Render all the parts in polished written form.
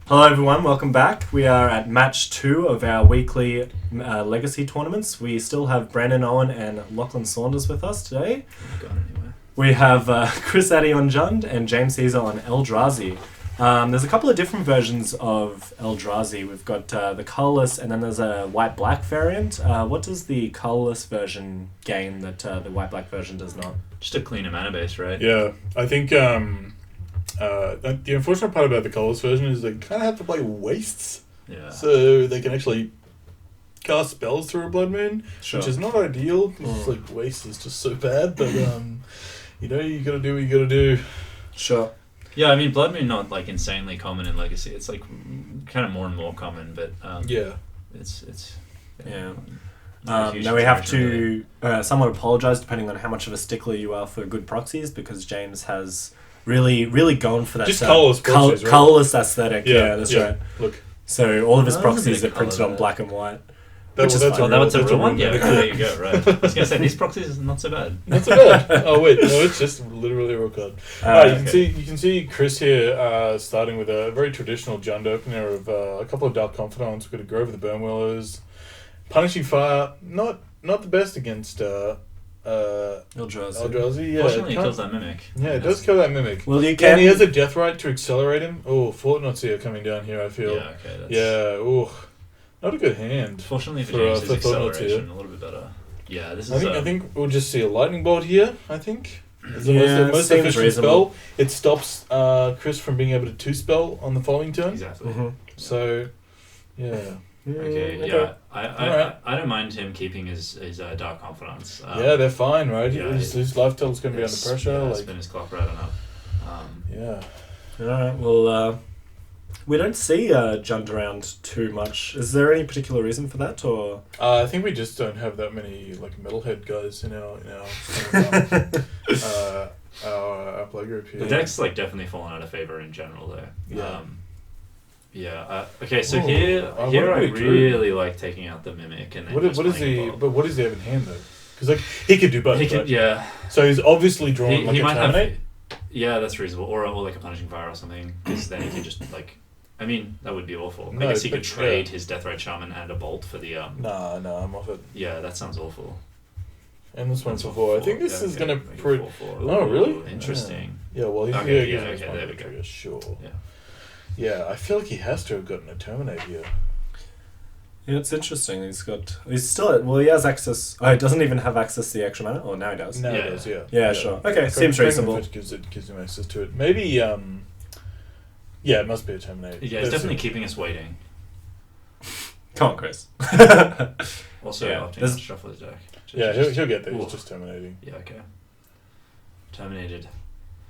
Hello everyone, welcome back. We are at match 2 of our weekly Legacy tournaments. We still have Brandon Owen and Lachlan Saunders with us today. We have Chris Addie on Jund and James Caesar on Eldrazi. There's a couple of different versions of Eldrazi. We've got the colourless and then there's a white-black variant. What does the colourless version gain that the white-black version does not? Just a cleaner mana base, right? Yeah, I think the unfortunate part about the colourless version is they kind of have to play wastes. Yeah. So they can actually cast spells through a Blood Moon, Sure. which is not ideal. It's like waste is just so bad, but you know, you gotta do what you gotta do. Sure. Yeah, I mean, Blood Moon not like insanely common in Legacy. It's like kind of more and more common, but it's Yeah. not a huge Now we have consideration, to somewhat apologise depending on how much of a stickler you are for good proxies, because James has really gone for that Just colourless proxies, right? colourless aesthetic. Yeah, that's right. Look, So all of his Oh, proxies there's a are bit of printed colour on there. black and white. that's is a fine. Oh, that's a real real one? Yeah, mimic. okay, there you go, right. I was going to say, these proxies are not so bad. Not so bad. Oh wait, no, it's just literally a real card. Okay. You can see Chris here starting with a very traditional Jund opener of a couple of Dark Confidants. We've got a Grove of the Burnwillows, Punishing Fire. Not the best against Eldrazi. Yeah, Fortunately, it kills that Mimic. Yeah, it does kill that Mimic. Well, you And can. he has a Deathrite to accelerate him. Oh, Fortnight's here coming down here, I feel. Yeah, okay. That's, Yeah, oh, not a good hand. Fortunately for For, James, for his Fortnight's acceleration a little bit better. Yeah, this is... I think we'll just see a Lightning Bolt here, I think. It's the Yeah, most seems efficient reasonable. spell. It stops Chris from being able to 2-spell on the following turn. Exactly. Mhm. So, yeah. Okay, yeah. I don't mind him keeping his Dark Confidants. Yeah, they're fine, right? yeah, His life total's going to be under pressure. Yeah, like, spin his clock right on up. yeah. Alright, well, we don't see Jund around too much. Is there any particular reason for that, or...? I think we just don't have that many like metalhead guys in our play group here. The deck's like definitely fallen out of favor in general, though. Yeah. Okay, so Oh, here I I wonder what he really like taking out the Mimic and then What just is playing he? Bob. But what does he have in hand though? Because like he could do both. He can, right? yeah. So he's obviously drawn He like a might Terminate. have. Yeah, that's reasonable. Or like a Punishing Fire or something. Because then he can just like. I mean, that would be awful. No, I guess he could but, trade his Deathrite Shaman and a Bolt for the. Nah, I'm off it. Yeah, that sounds awful. And this one's That's for 4. I think this yeah, is okay, gonna make it prove. 4/4. Oh, really? Ooh, interesting. Yeah. Well, he's Okay, yeah, yeah, gives us okay, one there we more go. trigger, sure. Yeah. Yeah, I feel like he has to have gotten a Terminate here. Yeah, it's interesting. He's still at... Well, he has access... Oh, he doesn't even have access to the extra mana? Oh, now he does. No, Yeah. it does, yeah. Yeah, sure. Okay, seems reasonable. Gives him access to it. Maybe, yeah, it must be a Terminate. Yeah, it's definitely keeping us waiting. Come on, Chris. Also, Yeah, opting there's- out to shuffle his deck. Yeah, he'll get there. Ooh. He's just terminating. Yeah, okay. Terminated.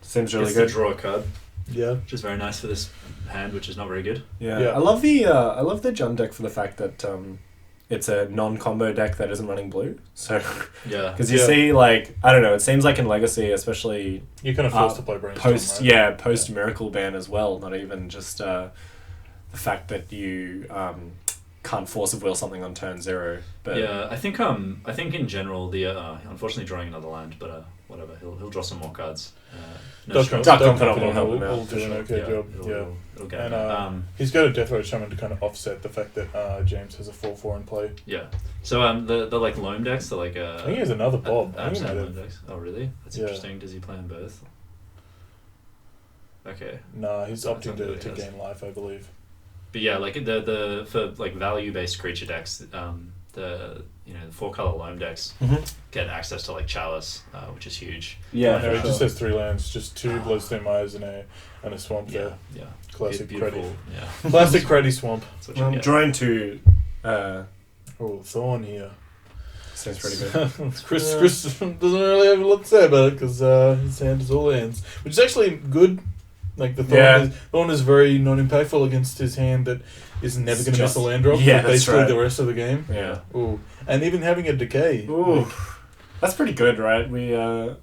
Seems really Gets to good. draw a card, Yeah. which is very nice for this hand, which is not very good. Yeah. Yeah. I love the Jund deck for the fact that it's a non-combo deck that isn't running blue. So, Yeah. because you Yeah. see, like, I don't know, it seems like in Legacy, especially You're kind of forced to play Brainstorm, post right? Miracle Ban as well. Not even just the fact that you can't force of will something on turn 0. But Yeah, I think in general the unfortunately drawing another land, but whatever, he'll draw some more cards. Dark stress. Confidant will help him out, will for do an sure. okay job. Yeah. It'll get And him. he's got a Deathrite Shaman to kind of offset the fact that James has a 4/4 in play. Yeah. So the like loam decks, the like I think he has another Bob. I think he might loam have. decks. Oh really? That's Yeah. interesting. Does he play them both? Okay. Nah, he's That's opting not really to his. gain life, I believe. But yeah, like the for like value based creature decks, the 4-color loam decks Mhm. get access to like Chalice, which is huge. yeah, No, for he just sure. has 3 lands, just 2 Bloodstained Mires and a swamp Yeah, there. yeah. Classic Beautiful. Creddy. Yeah. Classic Creddy swamp. That's what you I'm get. drawing to. Oh, Thorn here. Seems pretty good. Chris doesn't really have a lot to say about it because his hand is all lands, which is actually good. Like the Thorn is very non-impactful against his hand that is never going to miss a land drop. Yeah, for that's basically right. the rest of the game. Yeah. Ooh, and even having a decay. Ooh. Like, That's pretty good, right? We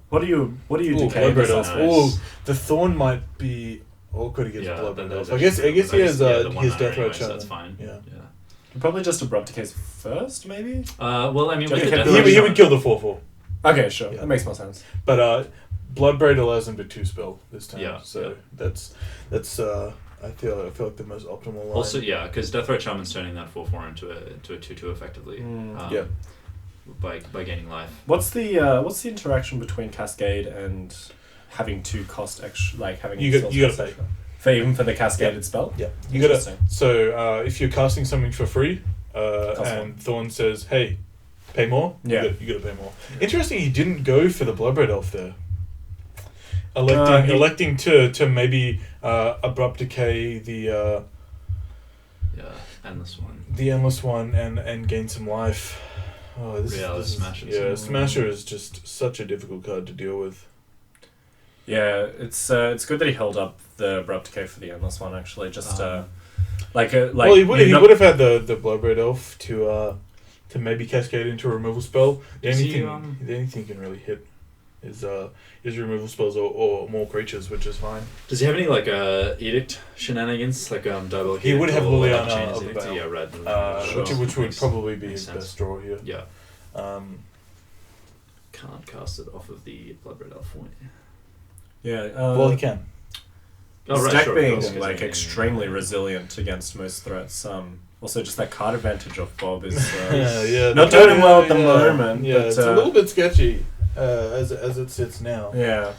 what do you ooh, decay Bloodbraid this Elf. as? Nice. Ooh, the Thorn might be awkward against Yeah, Bloodbraid that Elf. is I guess actually he pretty has good. Yeah, the his 1/9 Deathrite anyway, so Shaman. that's fine. Yeah. Probably just Abrupt Decay first, maybe? Well, I mean, Do you with the think Deathrite He Shaman- would kill the 4/4. Okay, sure. Yeah. That makes more sense. But Bloodbraid allows him to 2-spell this time. Yeah, So yeah. that's I feel like the most optimal line. Also, yeah, because Deathrite Shaman's turning that 4/4 into a 2/2 effectively. Yeah. By gaining life. What's the interaction between Cascade and having to cost extra, like having you gotta pay for the cascaded spell? Yeah, you gotta. So if you're casting something for free, and Thorn says, "Hey, pay more," you gotta pay more. Interesting, he didn't go for the Bloodbraid Elf there. Electing to maybe Abrupt Decay the endless one and gain some life. Oh, this Smasher. Yeah, Smasher is just such a difficult card to deal with. Yeah, it's good that he held up the Abrupt Decay for the endless one. Actually, just well, he would have had the Bloodbraid Elf to maybe cascade into a removal spell. The only thing can really hit is removal spells or more creatures, which is fine. Does he have any Edict shenanigans double? He would have Liliana of the Bayou. Yeah, red. Which would probably be his best draw here. Yeah. Can't cast it off of the Bloodbraid Elf. Yeah. Well, he can. His deck being extremely resilient against most threats. Also, just that card advantage of Bob is not doing him well at the moment. Yeah, but, it's a little bit sketchy as it sits now. Yeah.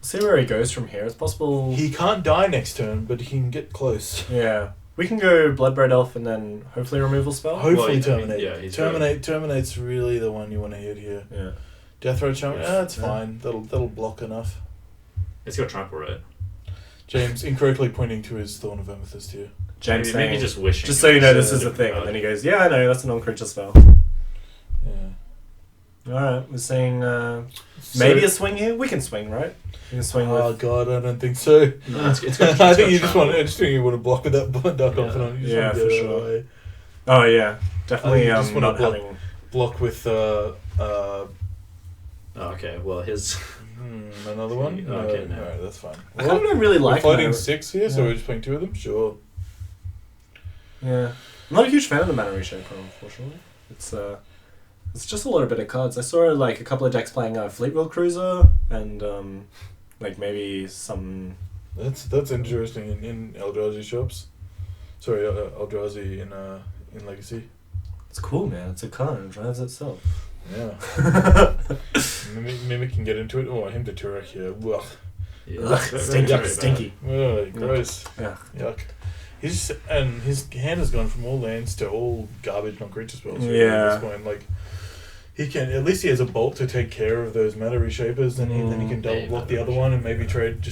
See where he goes from here. It's possible he can't die next turn, but he can get close. Yeah. We can go Bloodbraid Elf and then hopefully removal spell. Hopefully Terminate. Terminate's really the one you want to hit here. Yeah. Deathrite Shaman. It's fine. That'll block enough. It's got trample, right? James incorrectly pointing to his Thorn of Amethyst here. James maybe just wishing. Just so you know, this is the thing. And then he goes, "Yeah, I know. That's a non-creature spell." Yeah. All right, we're saying maybe a swing here. We can swing, right? We can swing. Oh God, I don't think so. No, it's got I think you just want to block with that Dark Confidant. Yeah, for sure. Oh yeah, definitely. Just not having block with. Okay, well his. Another one? Okay, no. Alright, that's fine. I kind of don't really like we're fighting 6 here, so we're just playing 2 of them? Sure. Yeah. I'm not a huge fan of the Mana Reshaper, unfortunately. It's just a lot of better cards. I saw a couple of decks playing Fleetwheel Cruiser and maybe some... That's interesting in Eldrazi shops. Sorry, Eldrazi in Legacy. It's cool, man. It's a card. It drives itself. Yeah. Mimic can get into it. Oh, him to Tourach here. Ugh. Yeah. Stinky. Ugh, gross. Yeah. Yuck. His hand has gone from all lands to all garbage non-creature spells. Yeah. At this point, he can at least he has a bolt to take care of those Mana Reshapers, and then he can double block the other one and maybe traded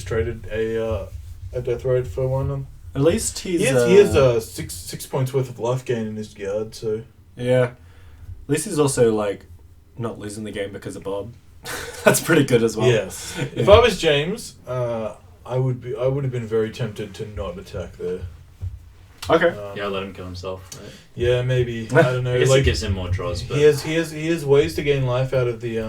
a Deathrite for one. At least he has 6 points worth of life gain in his yard. So yeah. At least he's also not losing the game because of Bob. That's pretty good as well. Yes. Yeah. If I was James, I would have been very tempted to not attack there. Okay. Let him kill himself. Right? Yeah, maybe. I don't know. I guess it gives him more draws. But he has ways to gain life out of the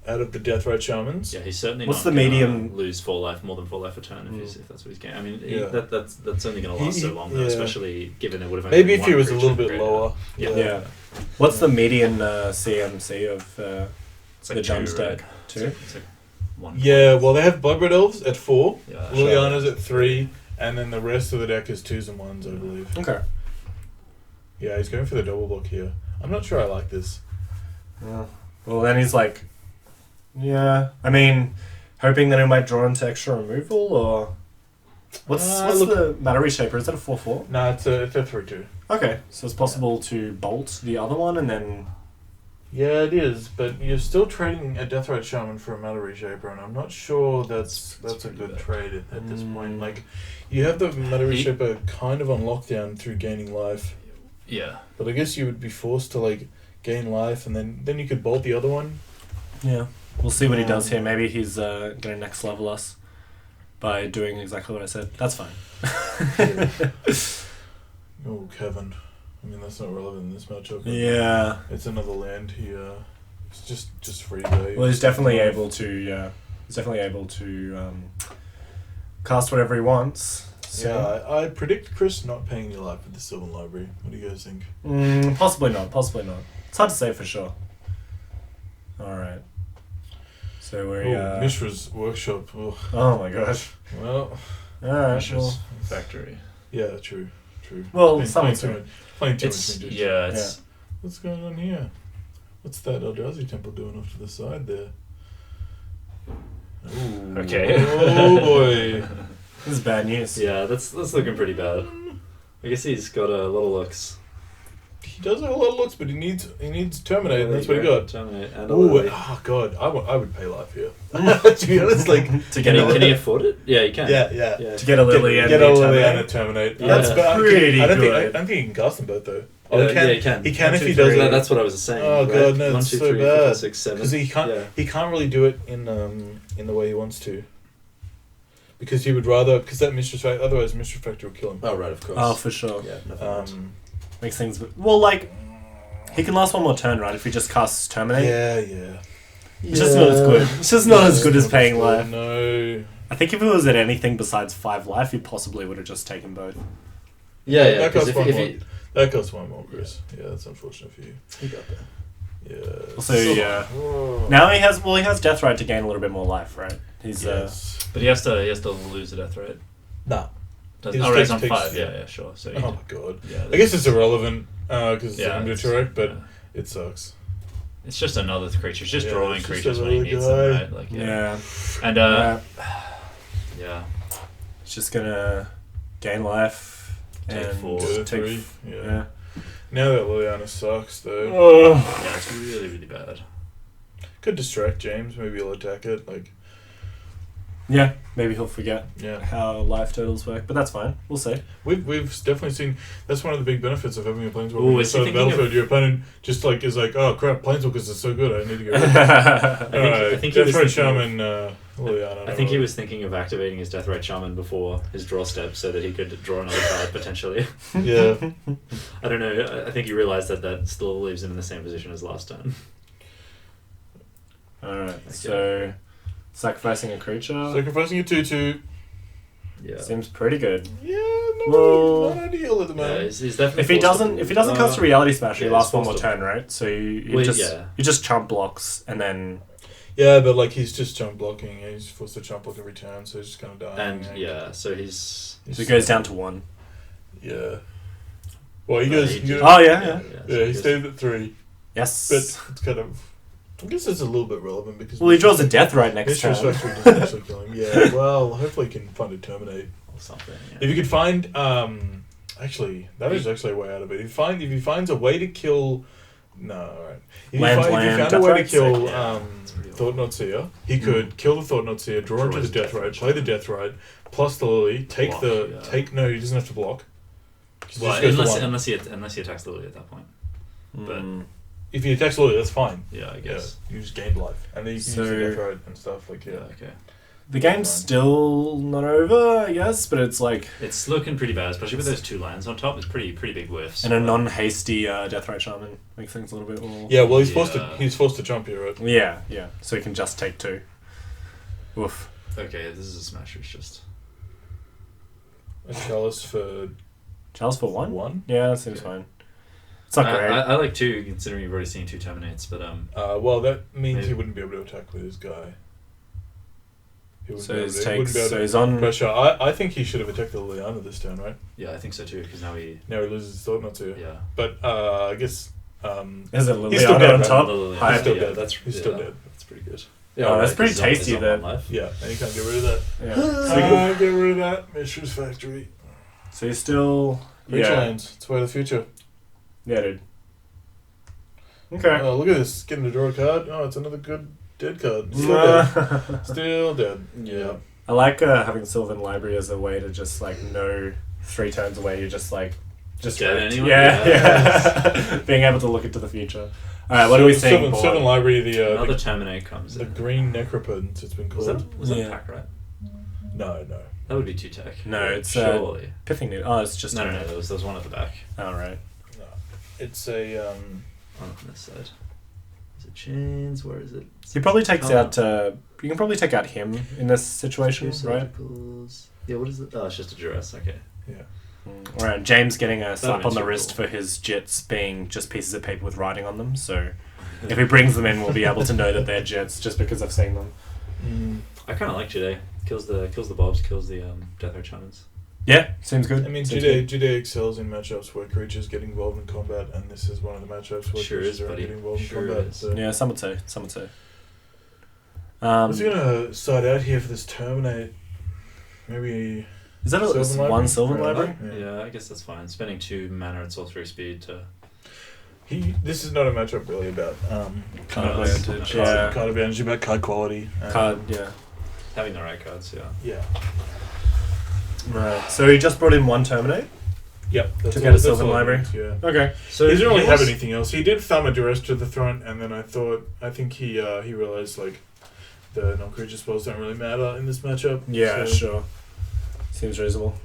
Deathrite Shamans. Yeah, he's certainly What's not the medium? Lose more than 4 life a turn if that's what he's getting. I mean, that's only going to last so long, though, especially given it would have. Maybe if he was a little bit lower. Yeah. What's the median CMC of the Jumps deck? 2? It's 1. Yeah, well, they have Bloodbraid Elves at 4, yeah, Liliana's at 3, and then the rest of the deck is 2s and 1s, I believe. Okay. Yeah, he's going for the double block here. I'm not sure I like this. Yeah. Well, then he's I mean, hoping that he might draw into extra removal, or... What's the Mana Reshaper? Is that a 4/4? No, it's a 3/2. Okay, so it's possible to bolt the other one and then... Yeah, it is, but you're still trading a Deathrite Shaman for a Mana Reshaper, and I'm not sure that's a good trade at this point. You have the Mana Reshaper kind of on lockdown through gaining life. Yeah. But I guess you would be forced to gain life, and then you could bolt the other one. Yeah. We'll see what he does here. Maybe he's going to next level us by doing exactly what I said. That's fine. Oh, Kevin. I mean, that's not relevant in this matchup. Yeah. It's another land here. It's just free value. Well, he's definitely able to, He's definitely able to cast whatever he wants. So. Yeah, I predict Chris not paying any life with the Sylvan Library. What do you guys think? Possibly not. It's hard to say for sure. Alright. So we're... Mishra's Workshop. Ugh. Oh my gosh. Well... Alright, Mishra's Factory. Yeah, true. Well, playing too much Midgame. Yeah, it's... What's going on here? What's that Eldrazi temple doing off to the side there? Ooh. Okay. Oh boy. This is bad news. Yeah, that's looking pretty bad. I guess he's got a lot of looks. He does have a lot of looks, but he needs Terminate, and that's what he got. Terminate and Ooh, oh god, I would pay life here. To be honest, like can he afford it? Yeah, he can. Yeah. To get a Liliana, get a Liliana Terminate. Yeah. That's pretty I don't good. think he can cast them both though. He can. He can if he does. does. That's what I was saying. Oh right? god, no, 1, it's 2, so 3, 4, bad. 5, 6, 7. Because he can't. Yeah. He can't really do it in the way he wants to. Because he would rather, because that Mistress Factory, otherwise Mistress Factory will kill him. Oh right, of course. Oh, for sure. Yeah, nothing Makes things... Well, like, he can last one more turn, right? If he just casts Terminate. Yeah. It's just not as good. It's just not as good as paying life. No. I think if it was at anything besides 5 life, he possibly would have just taken both. Yeah. That costs Because that costs one more, Chris. Yeah, that's unfortunate for you. he got there. Yeah. Also, yeah. Now he has Deathrite to gain a little bit more life, right? He's Yes. But he has to lose a death, right? Nah. He's on takes- 5. Yeah, sure. So Oh my god. yeah, I guess it's irrelevant because Yeah, I'm it's- Tourach, but yeah. it sucks. It's just another creature. It's just Yeah, drawing it's just creatures when he another needs guy. them, right? Like, yeah. And yeah, It's just gonna gain life Take and 4. Go to take 3. Yeah. yeah. Now that Liliana sucks though. Oh. yeah, it's really, really bad. Could distract James, maybe he'll attack it, like Yeah, maybe he'll forget yeah. how life totals work, but that's fine. We'll see. We've definitely seen that's one of the big benefits of having a Planeswalker. Ooh, On the is he side of the thinking battlefield, of- your opponent just like is like, oh crap, Planeswalkers are so good, I need to get rid of them. I think he was Deathrite thinking Shaman, Liliana. I think he was thinking of activating his Deathrite Shaman before his draw step so that he could draw another card potentially. Yeah. I don't know. I think he realised that still leaves him in the same position as last turn. Alright, so sacrificing a creature Sacrificing a 2/2. Yeah. seems pretty good. Yeah, Well, not ideal at the Yeah, moment. he's definitely If he doesn't cast a reality smash, he yeah, lasts he's one more forced to- turn, right? So you Well, just yeah. you just chump blocks and then Yeah, but like he's just jump blocking, and he's forced to jump block every turn, so he's just kind of dying. And yeah, so he's so it goes down to 1. Yeah. Well, he No, goes. he he just- goes- Oh yeah. yeah, he stays at 3, Yes. but it's kind of. I guess it's a little bit relevant because. Well, he draws a Deathrite next turn. Mistress Factory doesn't actually kill him. Yeah, well, hopefully he can find a Terminate. or something. Yeah. If you could find, actually, that is actually a way out of it. If he finds a way to kill, no, alright. If you Land, found a way to Deathrite, kill sick, yeah. It's pretty Thought-Knot Seer, he could kill the Thought-Knot Seer, draw into Draw the his Deathrite, play the Deathrite, plus the Lily, Block, yeah. no, he doesn't have to block. He Well, just goes to unless 1. unless he attacks Lily at that point. Mm. If he attacks Lily, that's fine. Yeah, I Yeah, guess. you just gained life, and then you can So- use the Deathrite and stuff like Yeah. Okay. The game's still not over, I guess, but it's like It's looking pretty bad, especially with those 2 lands on top. It's pretty big whiffs. and a non-hasty Deathrite Shaman makes things a little bit more. Yeah, well, he's forced to Yeah. jump here, right? Yeah. So he can just take 2. Oof. Okay, this is a smasher. It's just A Chalice for Charles for 1? 1. Yeah, that seems Okay. fine. It's not great. I like 2, considering you've already seen 2 Terminates. But Well, that means Maybe. he wouldn't be able to attack with his guy. He wouldn't So be able his to- he wouldn't takes. be able So to he's on. pressure. I think he should have attacked the Liliana this turn, right? yeah, I think so too. Because now he Now he loses his Thought-Knot Seer. yeah. But I guess Is it He's still Liliana dead, on right? top? Lily- Hi. He's still yeah, dead. That's He's still dead. That's pretty good. Oh, that's pretty he's on- tasty he's on then. one life. Yeah, and you can't get rid of that. Yeah. Can't get rid of that. Mistress Factory. So he's still. Creature Yeah. lands. It's way of the future. Yeah, dude. Okay. Oh, look at this. Getting to draw a card. Oh, it's another good dead card. Still dead. Still dead. Yeah. I like having Sylvan Library as a way to just like know 3 turns away. You're just like Dead wrecked. anyway? Yeah. Being able to look into the future. All right, what are we saying? Sylvan Library, Another the Terminate comes the in. green necropotence. It's been Was called. that Yeah. pack, right? No. That would be 2 tech. No, it's surely. Pithing Needle. Oh, it's just No, there was one at the back. All right. No. It's a On this side. Is it Chains? Where is it? He probably takes Oh. out. You can probably take out him in this situation, right? Surgicals. Yeah, what is it? Oh, it's just a duress. Okay. yeah. All right. James getting a slap makes on the you wrist cool. for his jits being just pieces of paper with writing on them. So if he brings them in, we'll be able to know that they're jits just because I've seen them. I kind of like Jide. Kills the bobs, kills the Deathrite Shamans. Yeah, seems good. I mean, Seems Jide excels in matchups where creatures get involved in combat, and this is one of the matchups where creatures are getting involved in combat. So. Yeah, some would say. What's he gonna side out here for this Terminate? Maybe. Is that one Sylvan Library? Yeah, I guess that's fine. Spending 2 mana at sorcery speed to. This is not a matchup really about card advantage. Card advantage, about card quality. Having the right cards, Yeah. Right. So he just brought in 1 Terminate? Yep. To get a Sylvan Library? Yeah. Okay. So he didn't really have anything else. He did thumb a Duress to the front, and then I think he realized, like, the non-creature spells don't really matter in this matchup. Yeah, so. sure. Seems reasonable.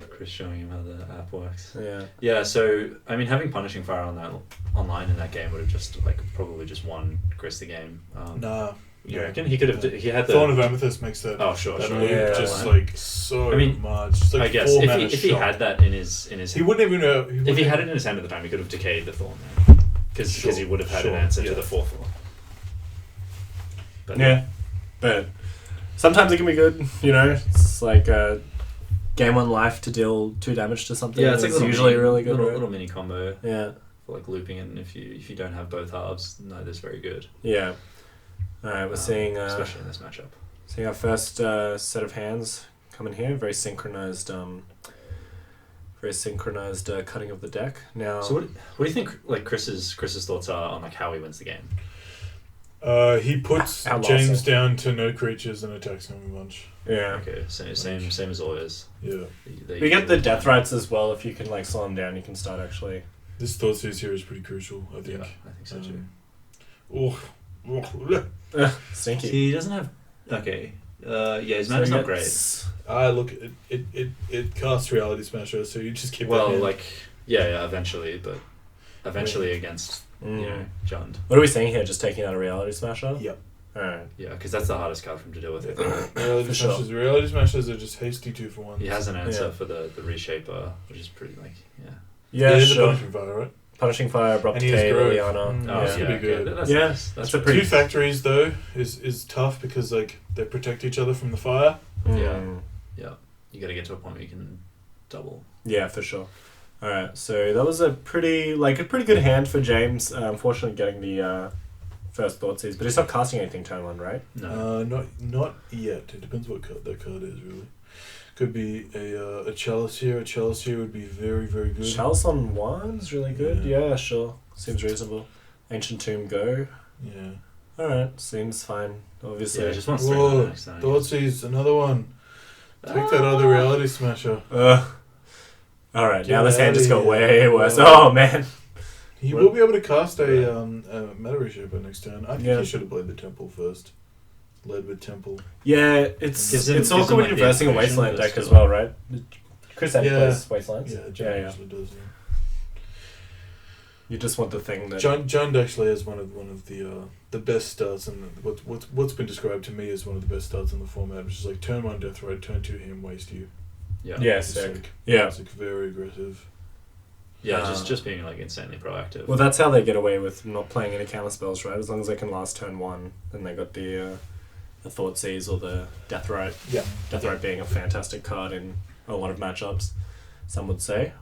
Chris showing him how the app works. Yeah. Yeah, so, I mean, having Punishing Fire on that online in that game would have just, like, probably just won Chris the game. Nah. You reckon? He could have... He had the... Thorn of Amethyst makes that... Oh, sure. Yeah, just, like, so much. Just, like, I guess, if he had that in his... He wouldn't even know... If he had it in his hand at the time, he could have decayed the Thorn. Because he would have had an answer to the 4/4. But, yeah. But sometimes it can be good, you know? It's like a game on life to deal 2 damage to something. Yeah, it's like usually really good. Little mini combo. Yeah. For, like, looping it, and if you don't have both halves, neither's very good. Yeah. Alright, we're seeing... especially in this matchup. Seeing our first set of hands coming here. Very synchronized cutting of the deck. Now, so what do you think, like, Chris's thoughts are on, like, how he wins the game? He puts James down to no creatures and attacks him a bunch. Yeah. Okay, same as always. Yeah. We get the Deathrites as well. If you can, like, slow them down, you can start actually... This Thoughtseize here is pretty crucial, I think. Yeah, I think so too. Stinky. He doesn't have... Okay. His mana's not great. Look, it casts Reality Smasher, so you just keep Well, like... Yeah, eventually, but... Eventually against, Jund. What are we saying here? Just taking out a Reality Smasher? Yep. Alright. Yeah, because that's the hardest card for him to deal with. Reality Smashers are just hasty 2-for-1s. He has an answer for the Reshaper, which is pretty, like, Yeah, sure. Punishing Fire, right? Punishing Fire, Abrupt Decay, Liliana. That's pretty good. That's a pretty... 2 factories, though, is tough because, like, they protect each other from the fire. Yeah. You gotta get to a point where you can double. Yeah, for sure. Alright, so that was a pretty good hand for James. Unfortunately getting the first Thoughtseize, but he's not casting anything turn 1, right? No. Not yet. It depends what that card is, really. Could be a Chalice here. A Chalice here would be very, very good. Chalice on 1 is really good. Yeah, sure. Seems reasonable. Ancient Tomb go. Yeah. Alright, seems fine. Obviously. Yeah, just wants to bring next time. Thoughtseize, another one. Take that other Reality Smasher. Alright, now this hand just got way worse. Oh, man. He will be able to cast a Meta Reshaper next turn. I think he should have played the Temple first. Led with Temple. Yeah, it's awkward when you're versing a Wasteland deck as well, right? Chris Addie plays Wastelands. Yeah, actually does. Yeah. You just want the thing that... Jund actually has one of the best starts, and what's been described to me as one of the best starts in the format, which is like turn 1 Deathrite, turn 2 him, waste you. Yeah, sick. It's like very aggressive. Yeah, just being like insanely proactive. Well, that's how they get away with not playing any counter spells, right? As long as they can last turn 1, then they got the Thoughtseize or the Deathrite. Yeah. Deathrite being a fantastic card in a lot of matchups, some would say.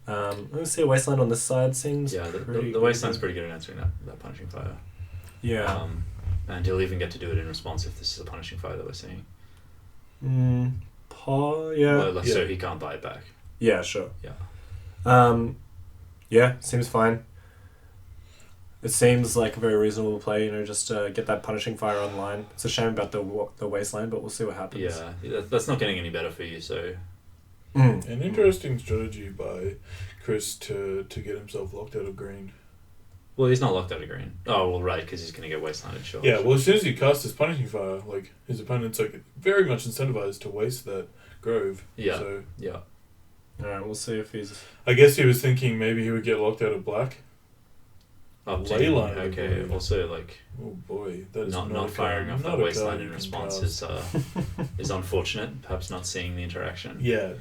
Let's see a Wasteland on this side seems the Wasteland's pretty good at answering that Punishing Fire. Yeah. And he'll even get to do it in response if this is a Punishing Fire that we're seeing. So he can't buy it back. Yeah, sure. Yeah. Seems fine. It seems like a very reasonable play, you know, just get that Punishing Fire online. It's a shame about the Wasteland, but we'll see what happens. Yeah, that's not getting any better for you, so... An interesting strategy by Chris to get himself locked out of green. Well, he's not locked out of green. Oh, well, right, because he's going to get Wastelanded, sure. Yeah, well, as soon as he casts his Punishing Fire, like, his opponent's, like, very much incentivized to waste that Grove. Yeah, so, yeah. Alright, we'll see if he's... I guess he was thinking maybe he would get locked out of black. Leyline, okay. Also, like... Oh, boy. That is not firing off that Wasteland in response is unfortunate. Perhaps not seeing the interaction. Yeah.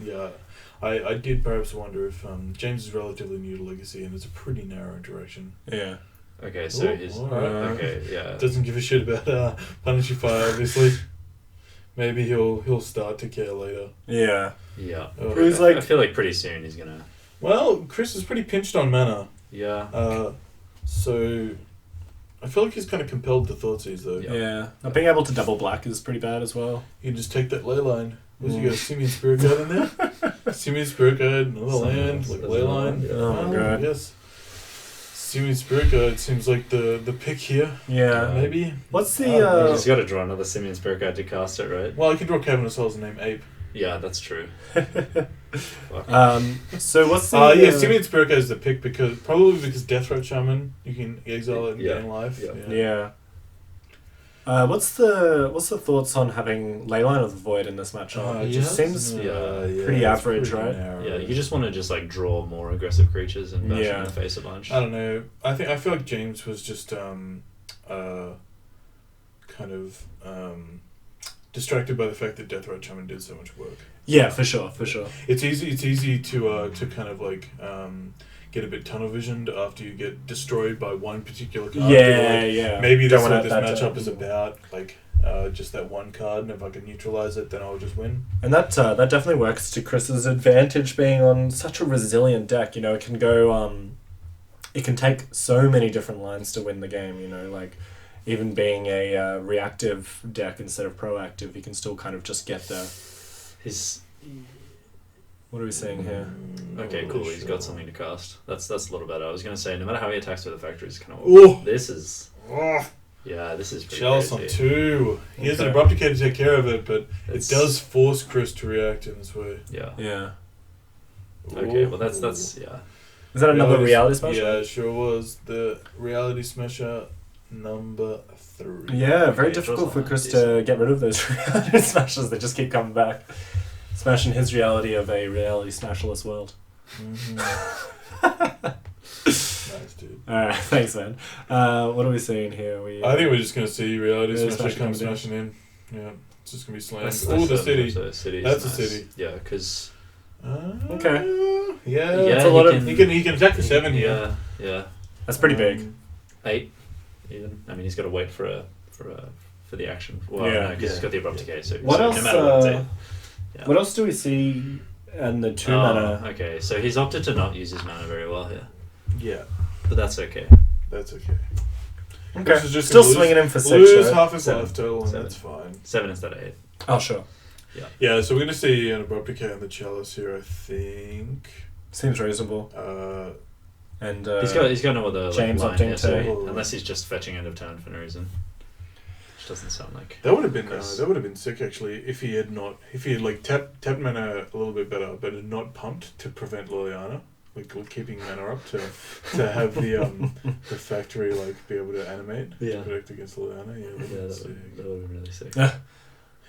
I did perhaps wonder if James is relatively new to Legacy and it's a pretty narrow interaction. Yeah. Okay, so alright. okay, yeah. Doesn't give a shit about Punishing Fire, obviously. Maybe he'll start to care later. Yeah. Yeah. He's like, I feel like pretty soon he's gonna. Well, Chris is pretty pinched on mana. Yeah. So I feel like he's kind of compelled to Thoughtseize though. Yeah. Not being able to double black is pretty bad as well. You can just take that ley line. Where's you got a Simian Spirit Guide in there? Simian Spirit Guide, another land, like ley line. Oh my god. Yes. Simian Spirit Guide seems like the pick here. Yeah. Maybe. What's You the just got to draw another Simian Spirit Guide to cast it, right? Well, I can draw Cavern of Souls and name Ape. Yeah, that's true. so what's the Simian Spirit Guide is the pick because Deathrite Shaman, you can exile it and gain life. Yeah. What's the thoughts on having Leyline of the Void in this matchup? It just seems pretty average, right? Narrow. Yeah, you just want to just like draw more aggressive creatures and bash them in the face a bunch. I don't know. I feel like James was just kind of distracted by the fact that Deathrite Shaman did so much work. Yeah, for sure. It's easy to kind of like get a bit tunnel visioned after you get destroyed by one particular card. Yeah. Maybe that's what this matchup is about. Like just that one card, and if I can neutralize it, then I'll just win. And that definitely works to Chris's advantage, being on such a resilient deck. You know, it can go. It can take so many different lines to win the game. You know, like even being a reactive deck instead of proactive, he can still kind of just get there. What are we saying here? Okay, cool. He's got something to cast. That's a little better. I was gonna say, no matter how he attacks with a factory, it's kind of. This is. Yeah, this is pretty Chalice crazy. on 2. He has an Abrupt Decay to take care of it, but it does force Chris to react in this way. Yeah. Okay, well that's yeah. Is that another Reality Smasher? Yeah, it sure was. The Reality Smasher number 3. Yeah, very difficult for Chris to get rid of those Reality Smashers. They just keep coming back. Smashing his reality of a reality smasherless world. Nice, dude. Alright, thanks, man. What are we seeing here? I think we're just going to see Reality Smasher Smasher come coming down. smashing in. Yeah, it's just going to be slammed. That's The city. That's a city. Yeah, because... Okay. Yeah, that's a lot of... He can attack the 7 here. Yeah. That's pretty big. 8, even. I mean, he's got to wait for the action. Well, yeah. Because he's got the Abrupt Decay, so what else, no matter what, it's 8. Yeah. What else do we see in the 2 mana? Okay, so he's opted to not use his mana very well here. Yeah. But that's okay. That's okay. Okay. Just still swinging in for 6, lose right? half his 7. life total, and 7. that's fine. 7 instead of 8. Oh, sure. Yeah, so we're going to see an Abrupt Decay on the Chalice here, I think. Seems reasonable. And he's got no other James line opting here, to... so unless he's just fetching end of turn for no reason. Which doesn't sound like... That would have been sick, actually, if he had like tapped mana a little bit better, but had not pumped to prevent Liliana. Like keeping mana up to have the factory like be able to animate to protect against Liliana. Yeah, that would have been really sick. I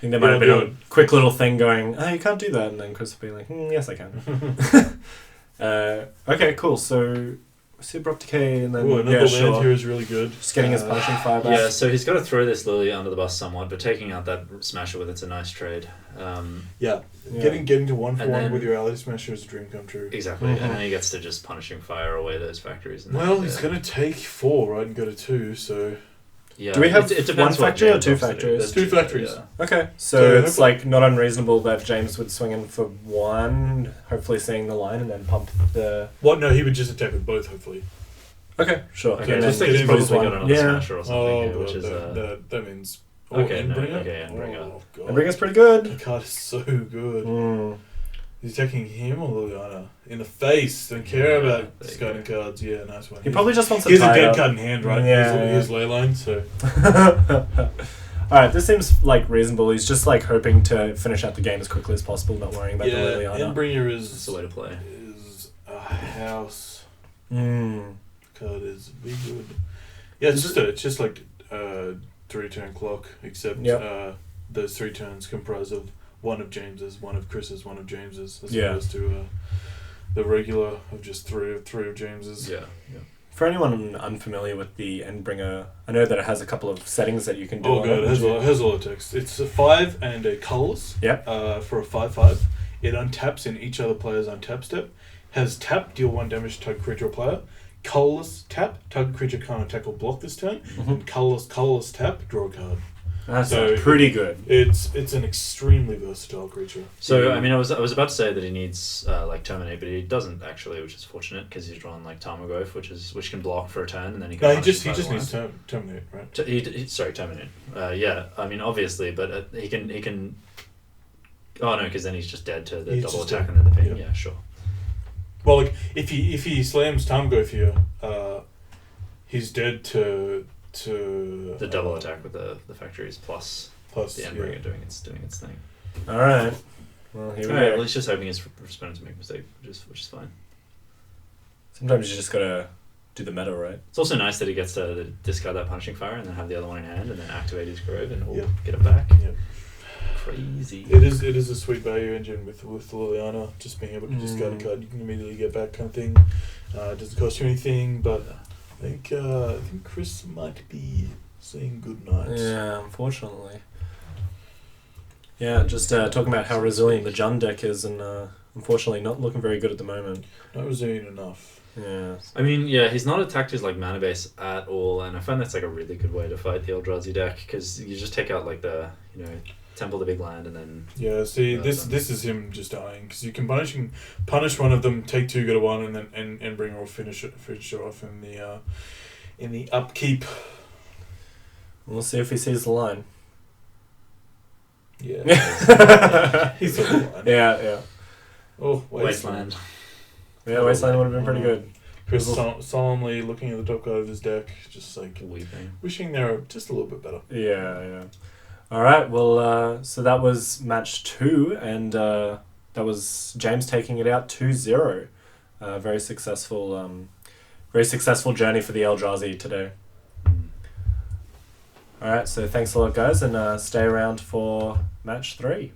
think there might have been a quick little thing going, oh, you can't do that, and then Chris would be like, yes, I can. Okay, cool. So, Abrupt Decay, and then another land here is really good. Just getting his Punishing Fire back. Yeah, so he's got to throw this Lily under the bus somewhat, but taking out that Smasher with it's a nice trade. Getting to 1/1 with your Reality Smasher is a dream come true. Exactly, and then he gets to just Punishing Fire away those factories. And he's going to take 4, right, and go to 2, so... Yeah. Do we have it one factory or 2 factories? There's 2 factories. Yeah. Okay, so it's like not unreasonable that James would swing in for 1, hopefully seeing the line, and then pump the... No, he would just attack with both, hopefully. Okay, sure. Okay, I think he's probably got another Smasher or something here, which is... that means... Endbringer. Oh, God. Endbringer's pretty good. The card is so good. He's attacking him or Liliana? In the face. Don't care about discarding cards. Yeah, nice one. He probably just wants to He's a tie dead up. card in hand, right? Yeah. He's Leyline, so... Alright, this seems like reasonable. He's just like hoping to finish out the game as quickly as possible, not worrying about the Liliana. Endbringer is... That's the way to play. ...is a house. Card is big good. Yeah, it's just like 3-turn clock, except those 3 turns comprise of one of James's, one of Chris's, one of James's, as opposed to the regular of just three of James's. Yeah. For anyone unfamiliar with the Endbringer, I know that it has a couple of settings that you can do. Oh god, it has a lot of text. It's a 5 and a colorless. Yep. For a 5/5, it untaps in each other player's untap step. Has tap, deal 1 damage to target creature or player. colorless tap, target creature can't attack or block this turn. And colorless tap, draw a card. That's pretty good. It's an extremely versatile creature. So I mean, I was about to say that he needs like Terminate, but he doesn't actually, which is fortunate because he's drawn like Tarmogoyf, which can block for a turn, and then he can. No, he just needs Terminate, right? Sorry, Terminate. Yeah, I mean obviously, but he can. Oh no, because then he's just dead to the double attack and then the ping. Yeah, sure. Well, like if he slams Tarmogoyf here, he's dead to the double attack with the factories plus the Endbringer doing its thing. All right. Well, here we go. Well, he's just hoping his opponent to make a mistake, which is fine. Sometimes you just gotta do the meta, right? It's also nice that he gets to discard that Punishing Fire and then have the other one in hand and then activate his Grove and get it back. Yep. Crazy. It is a sweet value engine with Liliana, just being able to discard a card you can immediately get back kind of thing. Doesn't cost you anything, but I think Chris might be saying good night. Yeah, unfortunately. Yeah, just talking about how resilient the Jund deck is, and unfortunately not looking very good at the moment. Not resilient enough. Yeah. I mean, he's not attacked his like mana base at all, and I find that's like a really good way to fight the Eldrazi deck because you just take out like the Temple the big land and then. Yeah, see, this is him just dying because you can punish one of them, take 2, go to 1, and then and bring or finish it off in the upkeep. We'll see if he sees the line. Yeah, he's on the line. Yeah. Oh, Wasteland. Yeah, Wasteland would have been pretty good. Chris solemnly looking at the top card of his deck, just like weeping, wishing they were just a little bit better. Yeah. All right, well, so that was match 2, and that was James taking it out 2-0. Very successful journey for the Eldrazi today. All right, so thanks a lot, guys, and stay around for match 3.